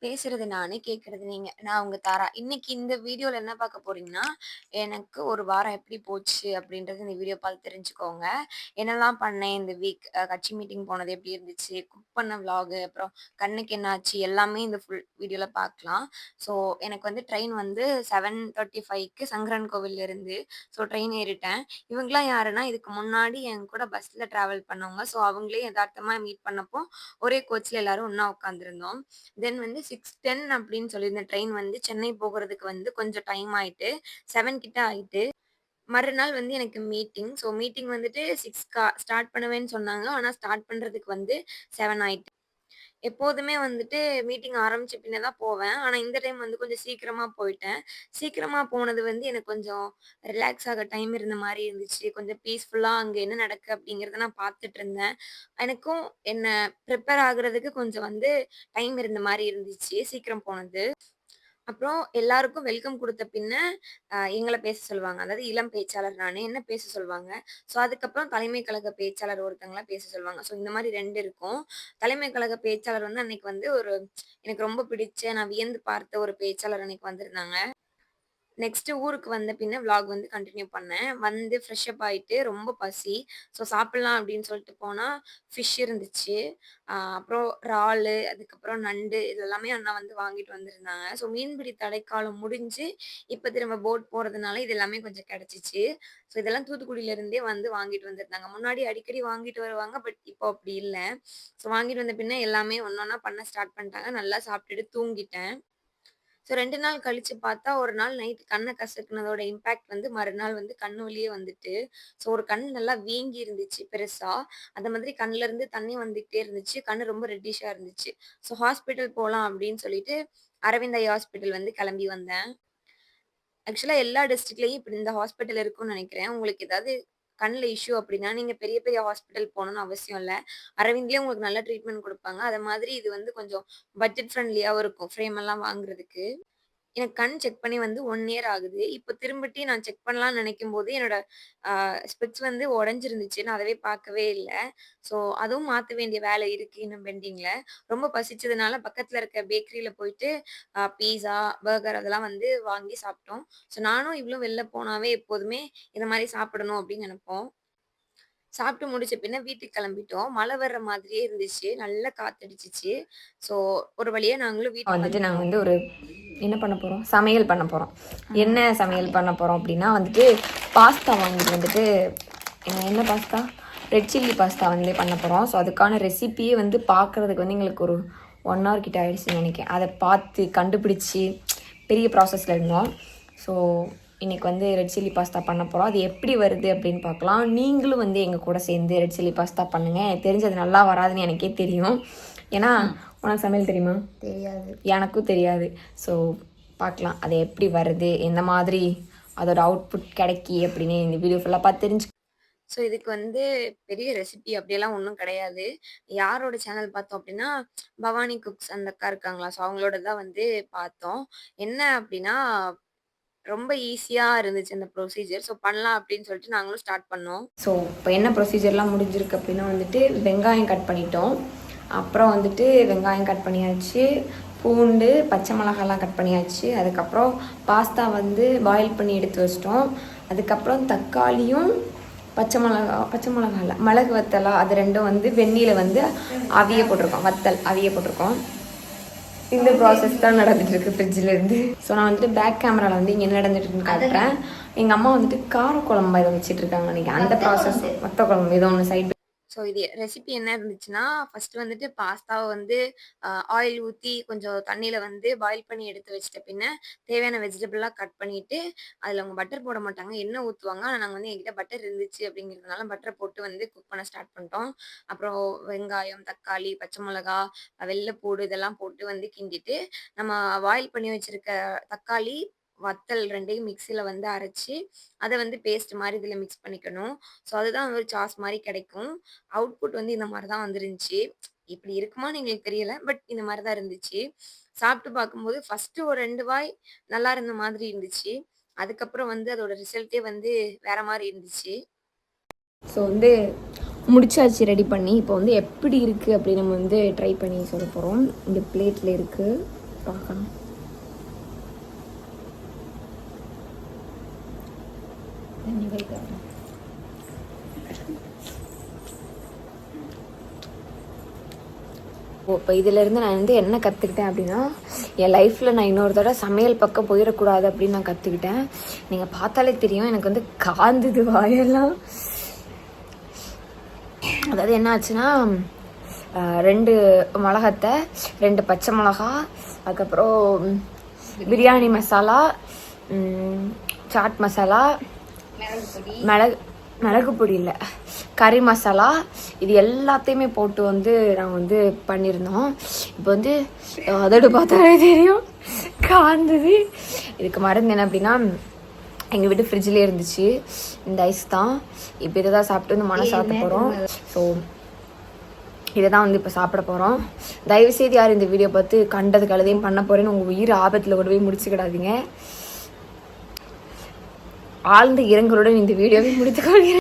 பேசுறது நானு, கேட்கறது நீங்க. நான் உங்க தாரா. இன்னைக்கு இந்த வீடியோல என்ன பார்க்க போறீங்கன்னா, எனக்கு ஒரு வாரம் எப்படி போச்சு அப்படின்றது இந்த வீடியோ பார்த்து தெரிஞ்சுக்கோங்க. என்னலாம் பண்ணேன் இந்த வீக், கட்சி மீட்டிங் போனது எப்படி இருந்துச்சு, குக் பண்ண விளாகு, அப்புறம் கண்ணுக்கு என்ன ஆச்சு எல்லாமே இந்த ஃபுல் வீடியோல பார்க்கலாம். ஸோ எனக்கு வந்து ட்ரெயின் வந்து 7:35க்கு சங்கரன்கோவில்ல இருந்து ட்ரெயின் ஏறிட்டேன். இவங்கலாம் யாருன்னா, இதுக்கு முன்னாடி என் கூட பஸ்ல டிராவல் பண்ணவங்க. அவங்களே எதார்த்தமா மீட் பண்ணப்போ, ஒரே கோச்ல எல்லாரும் ஒண்ணா உட்காந்துருந்தோம். தென் வந்து 6:10 அப்படின்னு சொல்லியிருந்த ட்ரெயின் வந்து சென்னை போகுறதுக்கு வந்து கொஞ்சம் டைம் ஆயிட்டு, 7 கிட்ட ஆயிட்டு. மறுநாள் வந்து எனக்கு மீட்டிங். மீட்டிங் வந்துட்டு 6 ஸ்டார்ட் பண்ணுவேன்னு சொன்னாங்க. ஆனா ஸ்டார்ட் பண்றதுக்கு வந்து 7 ஆயிட்டு. எப்போதுமே வந்துட்டு மீட்டிங் ஆரம்பிச்ச பின்ன தான் போவேன். ஆனா இந்த டைம் வந்து கொஞ்சம் சீக்கிரமா போயிட்டேன். சீக்கிரமா போனது வந்து எனக்கு கொஞ்சம் ரிலாக்ஸ் ஆக டைம் இருந்த மாரி இருந்துச்சு. கொஞ்சம் பீஸ்ஃபுல்லா அங்க என்ன நடக்கு அப்படிங்கிறத நான் பார்த்துட்டு இருந்தேன். எனக்கும் என்ன ப்ரிப்பேர் ஆகுறதுக்கு கொஞ்சம் வந்து டைம் இருந்த மாரி இருந்துச்சு, சீக்கிரம் போனது. அப்புறம் எல்லாருக்கும் வெல்கம் குடுத்த பின்ன, எங்கள பேச சொல்லுவாங்க. அதாவது இளம் பேச்சாளர் நானு. என்ன பேச சொல்லுவாங்க. அதுக்கப்புறம் தலைமை கழக பேச்சாளர் ஒருத்தங்கள பேச சொல்லுவாங்க. இந்த மாரி 2 இருக்கும். தலைமை கழக பேச்சாளர் வந்து அன்னைக்கு வந்து எனக்கு ரொம்ப பிடிச்ச, நான் வியந்து பார்த்த ஒரு பேச்சாளர் அன்னைக்கு வந்திருந்தாங்க. நெக்ஸ்ட்டு ஊருக்கு வந்த பின்ன விளாக் வந்து கன்டின்யூ பண்ணேன். வந்து ஃப்ரெஷ் அப் ஆயிட்டு ரொம்ப பசி. சாப்பிடலாம் அப்படின்னு சொல்லிட்டு போனா, ஃபிஷ் இருந்துச்சு. அப்புறம் இறாலு, அதுக்கப்புறம் நண்டு இது எல்லாமே அண்ணா வந்து வாங்கிட்டு வந்திருந்தாங்க. மீன்பிடி தடைக்காலம் முடிஞ்சு, இப்ப திரும்ப போட் போறதுனால இது எல்லாமே கொஞ்சம் கிடைச்சுச்சு. இதெல்லாம் தூத்துக்குடியில இருந்தே வந்து வாங்கிட்டு வந்திருந்தாங்க. முன்னாடி அடிக்கடி வாங்கிட்டு வருவாங்க. பட் இப்போ அப்படி இல்ல. வாங்கிட்டு வந்த பின்ன எல்லாமே ஒண்ணொண்ணா பண்ண ஸ்டார்ட் பண்ணிட்டாங்க. நல்லா சாப்பிட்டுட்டு தூங்கிட்டேன். 2 நாள் கழிச்சு பார்த்தா, ஒரு நாள் நைட் கண்ண கசக்குனதோட இம்பாக்ட் வந்து மறுநாள் வந்து கண்ணு வலியே வந்துட்டு, ஒரு கண் நல்லா வீங்கி இருந்துச்சு பெருசா. அந்த மாதிரி கண்ல இருந்து தண்ணி வந்துகிட்டே இருந்துச்சு. கண்ணு ரொம்ப ரெட்டிஷ்ஷா இருந்துச்சு. ஹாஸ்பிட்டல் போலாம் அப்படின்னு சொல்லிட்டு, அரவிந்த் ஐ ஹாஸ்பிட்டல் வந்து கிளம்பி வந்தேன். ஆக்சுவலா எல்லா டிஸ்ட்ரிக்ட்லயும் இப்படி இந்த ஹாஸ்பிட்டல் இருக்கும்னு நெனைக்கிறேன். உங்களுக்கு ஏதாவது கண்ல இஷ்யூ அப்படின்னா, நீங்க பெரிய பெரிய ஹாஸ்பிட்டல் போணும்னு அவசியம் இல்ல. அரவிந்த்லயே உங்களுக்கு நல்ல ட்ரீட்மெண்ட் குடுப்பாங்க. அது மாதிரி இது வந்து கொஞ்சம் பட்ஜெட் ஃப்ரெண்ட்லியாவும் இருக்கும். ஃப்ரேம் எல்லாம் வாங்குறதுக்கு. எனக்கு கண் செக் பண்ணி வந்து 1 இயர் ஆகுது. இப்ப திரும்பட்டி நான் செக் பண்ணலான்னு நெனைக்கும்போது, என்னோட அ ஸ்பெக்ஸ் வந்து உடைஞ்சிருந்துச்சு. நான் அதவே பார்க்கவே இல்ல. அதுவும் மாத்த வேண்டிய வேலை இருக்கு இன்னும் பெண்டிங்ல. ரொம்ப பசிச்சதுனால பக்கத்துல இருக்க பேக்கரில போயிட்டு பீஸா, பர்கர் அதெல்லாம் வந்து வாங்கி சாப்பிட்டோம். நானும் இவளும் வெளில போனாவே எப்போதுமே இந்த மாரி சாப்பிடணும் அப்படின்னு நெனைப்போம். சாப்பிட்டு முடிச்ச பின்ன வீட்டுக்கு கிளம்பிட்டோம். மழை வர்ற மாதிரியே இருந்துச்சு. நல்லா காத்தடிச்சுச்சு. ஸோ ஒரு வழியா நாங்களும் வீட்டுக்கு வந்துட்டு நாங்கள் வந்துட்டோம். வந்து ஒரு என்ன பண்ண போகிறோம், சமையல் பண்ண போகிறோம். என்ன சமையல் பண்ண போகிறோம் அப்படின்னா வந்துட்டு பாஸ்தா வாங்கிட்டு வந்துட்டு என்ன பாஸ்தா, ரெட் சில்லி பாஸ்தா வந்து பண்ண போகிறோம். அதுக்கான ரெசிபியே வந்து பார்க்குறதுக்கு வந்து எங்களுக்கு ஒரு 1 ஹவர் கிட்ட ஆயிடுச்சுன்னு நினைக்கிறேன். அதை பார்த்து கண்டுபிடிச்சி பெரிய ப்ராசஸில் இருந்தோம். இன்றைக்கி வந்து ரெட் சில்லி பாஸ்தா பண்ண போகிறோம். அது எப்படி வருது அப்படின்னு பார்க்கலாம். நீங்களும் வந்து எங்கள் கூட சேர்ந்து ரெட் சில்லி பாஸ்தா பண்ணுங்கள். எனக்கு தெரிஞ்சது நல்லா வராதுன்னு எனக்கே தெரியும். ஏன்னா உனக்கு சமையல் தெரியுமா? தெரியாது. எனக்கும் தெரியாது. பார்க்கலாம் அது எப்படி வருது, எந்த மாதிரி அதோட அவுட்புட் கிடைக்கி அப்படின்னு இந்த வீடியோ ஃபுல்லாக பார்த்து தெரிஞ்சு. இதுக்கு வந்து பெரிய ரெசிபி அப்படியெல்லாம் ஒண்ணும் கிடையாது. யாரோட சேனல் பார்த்தோம் அப்படின்னா, பவானி குக்ஸ் அந்த அக்கா இருக்காங்களா, அவங்களோட தான் வந்து பார்த்தோம். என்ன அப்படின்னா, ரொம்ப ஈஸியா இருந்துச்சு அந்த ப்ரொசீஜர். பண்ணலாம் அப்படின்னு சொல்லிட்டு நாங்களும் ஸ்டார்ட் பண்ணோம். இப்போ என்ன ப்ரொசீஜர்லாம் முடிஞ்சிருக்கு அப்படின்னா வந்துட்டு வெங்காயம் கட் பண்ணிட்டோம். அப்புறம் வந்துட்டு வெங்காயம் கட் பண்ணியாச்சு, பூண்டு, பச்சை மிளகாலாம் கட் பண்ணியாச்சு. அதுக்கப்புறம் பாஸ்தா வந்து பாயில் பண்ணி எடுத்து வச்சிட்டோம். அதுக்கப்புறம் தக்காளியும் பச்சை மிளகா இல்லை, மிளகு வத்தலா, அது ரெண்டும் வந்து வெந்நீரில் வந்து அவிய போட்டிருக்கோம். வத்தல் அவிய போட்டிருக்கோம். இந்த ப்ராசஸ் தான் நடந்துட்டு இருக்கு ஃப்ரிட்ஜில் இருந்து. நான் வந்துட்டு பேக் கேமராவில் வந்து இங்கே என்ன நடந்துட்டுருக்குன்னு காட்டுறேன். எங்கள் அம்மா வந்துட்டு காரக்குழம்பு இதை வச்சுட்டு இருக்காங்க. அன்றைக்கி அந்த ப்ராசஸ் வத்த குழம்பு ஏதோ ஒன்று சைடு. இது ரெசிபி என்ன இருந்துச்சுன்னா, ஃபர்ஸ்ட் வந்துட்டு பாஸ்தாவ வந்து ஆயில் ஊத்தி கொஞ்சம் தண்ணீல வந்து பாயில் பண்ணி எடுத்து வச்சுட்ட பின்ன, தேவையான வெஜிடபிள்லாம் கட் பண்ணிட்டு, அதில அவங்க பட்டர் போட மாட்டாங்க. எண்ணெய் ஊத்துவாங்க. ஆனா நாங்க வந்து என்கிட்ட பட்டர் இருந்துச்சு அப்படிங்கிறதுனால பட்டர் போட்டு வந்து குக் பண்ண ஸ்டார்ட் பண்ணிட்டோம். அப்புறம் வெங்காயம், தக்காளி, பச்சை மிளகா, வெள்ளைப்பூடு இதெல்லாம் போட்டு வந்து கிண்டிட்டு, நம்ம பாயில் பண்ணி வச்சிருக்க தக்காளி, வத்தல் 2யும் மிக்ஸியில வந்து அரைச்சு, அத வந்து பேஸ்ட் மாரி இதில மிக்ஸ் பண்ணிக்கணும். அதுதான் ஒரு சாஸ் மாரி கிடைக்கும். அவுட்புட் வந்து இந்த மாரி தான் வந்துருந்துச்சு. இப்படி இருக்குமான்னு எங்களுக்கு தெரியல. பட் இந்த மாரி தான் இருந்துச்சு. சாப்பிட்டு பார்க்கும்போது ஃபர்ஸ்ட்டு ஒரு 2 வாய் நல்லா இருந்த மாதிரி இருந்துச்சு. அதுக்கப்புறம் வந்து அதோட ரிசல்ட்டே வந்து வேற மாரி இருந்துச்சு. வந்து முடிச்சாச்சு ரெடி பண்ணி. இப்போ வந்து எப்படி இருக்குது அப்படின்னு நம்ம வந்து ட்ரை பண்ணி சொல்ல போகிறோம். இந்த பிளேட்டில் இருக்குது. பார்க்கணும். இப்போ இதிலேருந்து நான் வந்து என்ன கற்றுக்கிட்டேன் அப்படின்னா, என் லைஃப்பில் நான் இன்னொரு தடவை சமையல் பக்கம் போயிடக்கூடாது அப்படின்னு நான் கற்றுக்கிட்டேன். நீங்கள் பார்த்தாலே தெரியும் எனக்கு வந்து காந்துது வாயெல்லாம். அதாவது என்ன ஆச்சுன்னா, 2 மிளகத்தை, 2 பச்சை மிளகா, அதுக்கப்புறம் பிரியாணி மசாலா, சாட் மசாலா, மிளகு பொடி இல்லை கறி மசாலா, இது எல்லாத்தையுமே போட்டு வந்து நாங்கள் வந்து பண்ணியிருந்தோம். இப்போ வந்து அதோடு பார்த்தாலே தெரியும் காந்தது. இதுக்கு மருந்து என்ன அப்படின்னா, எங்கள் வீட்டு ஃப்ரிட்ஜ்லேயே இருந்துச்சு இந்த ஐஸ் தான். இப்போ இதை தான் சாப்பிட்டு வந்து மன சாப்பிட போகிறோம். ஸோ இதை தான் வந்து இப்போ சாப்பிட போகிறோம். தயவுசெய்து யார் இந்த வீடியோ பார்த்து கண்டது கழுதையும் பண்ண போகிறேன்னு உங்கள் உயிர் ஆபத்தில் கொண்டு போய் முடிச்சுக்கிடாதீங்க. ஆழ்ந்த இரங்கலுடன் இந்த வீடியோவை முடித்துக்கொள்கிறேன்.